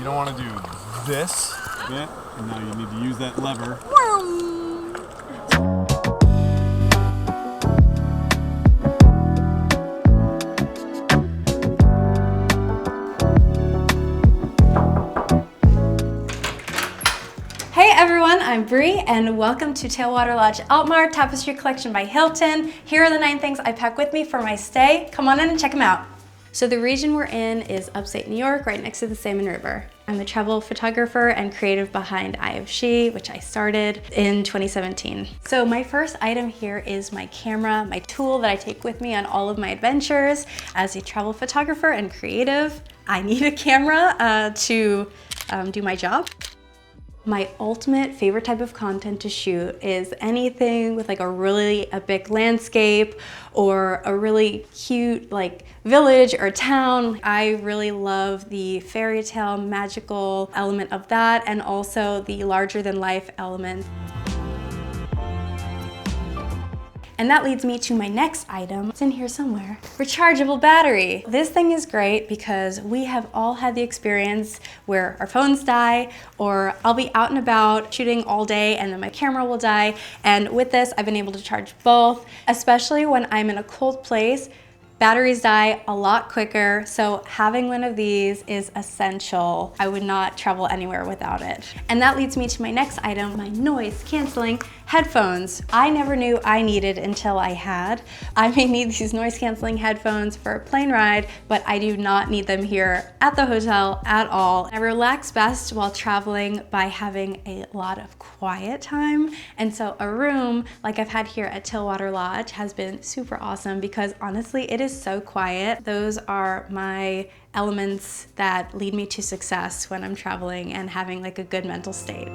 You don't want to do this bit, and now you need to use that lever. Hey everyone, I'm Bree and welcome to Tailwater Lodge Altmar, Tapestry Collection by Hilton. Here are the 9 things I pack with me for my stay. Come on in and check them out. So the region we're in is Upstate New York, right next to the Salmon River. I'm the travel photographer and creative behind Eye of She, which I started in 2017. So my first item here is my camera, my tool that I take with me on all of my adventures. As a travel photographer and creative, I need a camera to do my job. My ultimate favorite type of content to shoot is anything with like a really epic landscape or a really cute like village or town. I really love the fairy tale magical element of that and also the larger than life element. And that leads me to my next item. It's in here somewhere. Rechargeable battery. This thing is great because we have all had the experience where our phones die, or I'll be out and about shooting all day and then my camera will die. And with this, I've been able to charge both, especially when I'm in a cold place. Batteries die a lot quicker, so having one of these is essential. I would not travel anywhere without it. And that leads me to my next item, my noise canceling headphones. I never knew I needed until I had. I may need these noise canceling headphones for a plane ride, but I do not need them here at the hotel at all. I relax best while traveling by having a lot of quiet time. And so a room like I've had here at Tailwater Lodge has been super awesome because honestly, it is so quiet. Those are my elements that lead me to success when I'm traveling and having like a good mental state.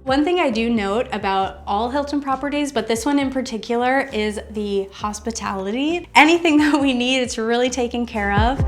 One thing I do note about all Hilton properties, but this one in particular, is the hospitality. Anything that we need, it's really taken care of.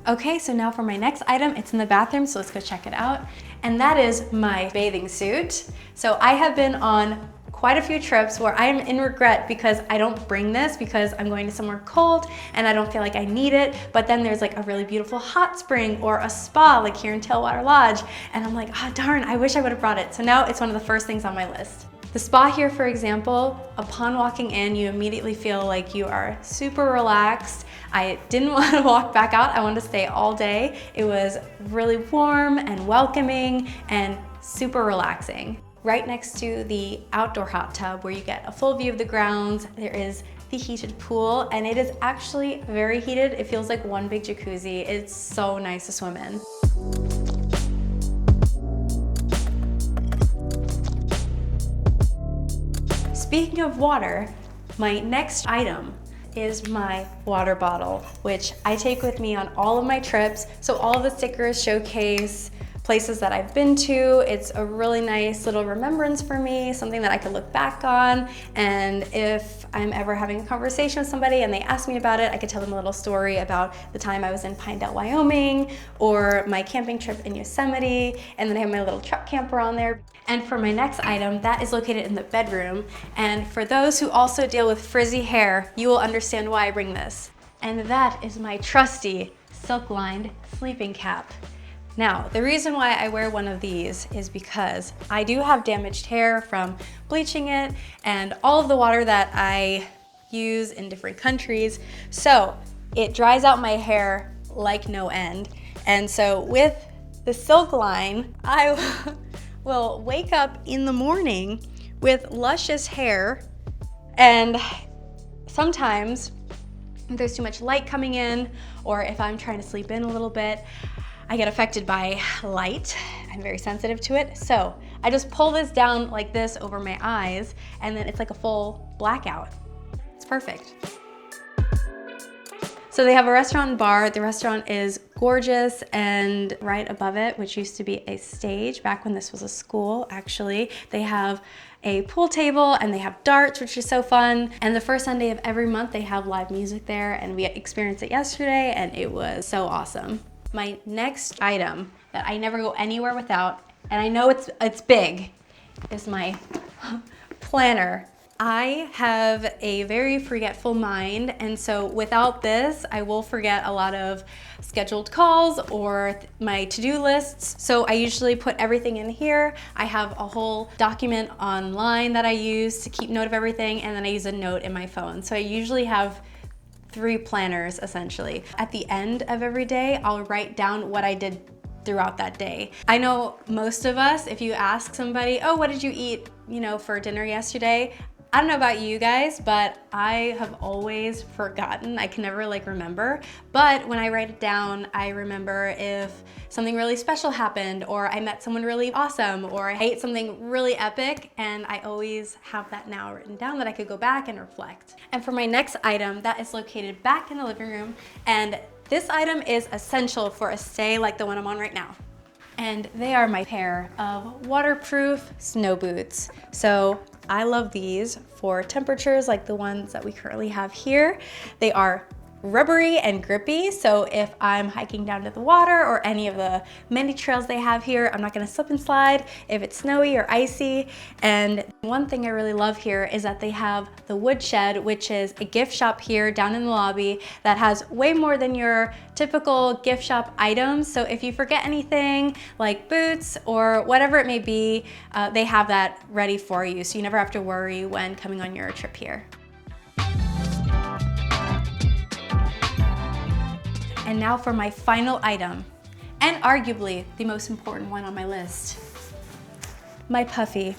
Okay, so now for my next item, it's in the bathroom, so let's go check it out. And that is my bathing suit. So I have been on quite a few trips where I am in regret because I don't bring this because I'm going to somewhere cold and I don't feel like I need it. But then there's like a really beautiful hot spring or a spa like here in Tailwater Lodge. And I'm like, oh darn, I wish I would have brought it. So now it's one of the first things on my list. The spa here, for example, upon walking in, you immediately feel like you are super relaxed. I didn't want to walk back out. I wanted to stay all day. It was really warm and welcoming and super relaxing. Right next to the outdoor hot tub where you get a full view of the grounds, there is the heated pool, and it is actually very heated. It feels like one big jacuzzi. It's so nice to swim in. Speaking of water, my next item is my water bottle, which I take with me on all of my trips. So all of the stickers showcase places that I've been to. It's a really nice little remembrance for me, something that I could look back on. And if I'm ever having a conversation with somebody and they ask me about it, I could tell them a little story about the time I was in Pinedale, Wyoming, or my camping trip in Yosemite. And then I have my little truck camper on there. And for my next item, that is located in the bedroom. And for those who also deal with frizzy hair, you will understand why I bring this. And that is my trusty silk-lined sleeping cap. Now, the reason why I wear one of these is because I do have damaged hair from bleaching it and all of the water that I use in different countries. So it dries out my hair like no end. And so with the silk line, I will wake up in the morning with luscious hair, and sometimes if there's too much light coming in or if I'm trying to sleep in a little bit, I get affected by light. I'm very sensitive to it. So I just pull this down like this over my eyes and then it's like a full blackout. It's perfect. So they have a restaurant and bar. The restaurant is gorgeous, and right above it, which used to be a stage back when this was a school actually, they have a pool table and they have darts, which is so fun. And the first Sunday of every month they have live music there, and we experienced it yesterday and it was so awesome. My next item that I never go anywhere without, and I know it's big, is my planner. I have a very forgetful mind, and so without this, I will forget a lot of scheduled calls or my to-do lists. So I usually put everything in here. I have a whole document online that I use to keep note of everything, and then I use a note in my phone. So I usually have 3 planners essentially. At the end of every day, I'll write down what I did throughout that day. I know most of us, if you ask somebody, oh, what did you eat, for dinner yesterday? I don't know about you guys, but I have always forgotten. I can never remember. But when I write it down, I remember if something really special happened, or I met someone really awesome, or I ate something really epic, and I always have that now written down that I could go back and reflect. And for my next item, that is located back in the living room, and this item is essential for a stay like the one I'm on right now. And they are my pair of waterproof snow boots. So I love these for temperatures like the ones that we currently have here. They are rubbery and grippy, so if I'm hiking down to the water or any of the many trails they have here, I'm not gonna slip and slide if it's snowy or icy. And one thing I really love here is that they have the woodshed, which is a gift shop here down in the lobby that has way more than your typical gift shop items. So if you forget anything like boots or whatever it may be, they have that ready for you, so you never have to worry when coming on your trip here. And now for my final item, and arguably the most important one on my list, my Puffy.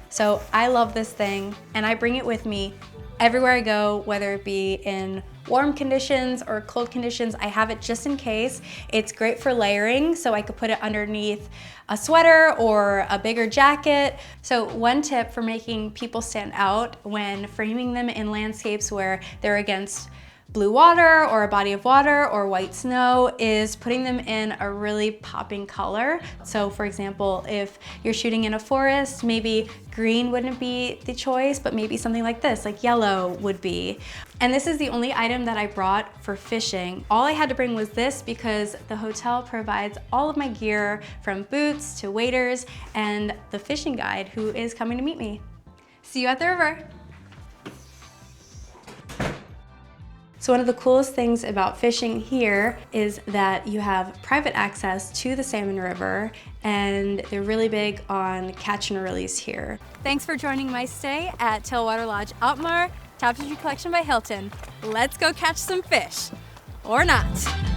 So I love this thing, and I bring it with me everywhere I go, whether it be in warm conditions or cold conditions. I have it just in case. It's great for layering, so I could put it underneath a sweater or a bigger jacket. So one tip for making people stand out when framing them in landscapes where they're against blue water or a body of water or white snow is putting them in a really popping color. So for example, if you're shooting in a forest, maybe green wouldn't be the choice, but maybe something like this, like yellow would be. And this is the only item that I brought for fishing. All I had to bring was this because the hotel provides all of my gear, from boots to waders and the fishing guide who is coming to meet me. See you at the river. So one of the coolest things about fishing here is that you have private access to the Salmon River, and they're really big on catch and release here. Thanks for joining my stay at Tailwater Lodge Altmar, Tapestry Collection by Hilton. Let's go catch some fish, or not.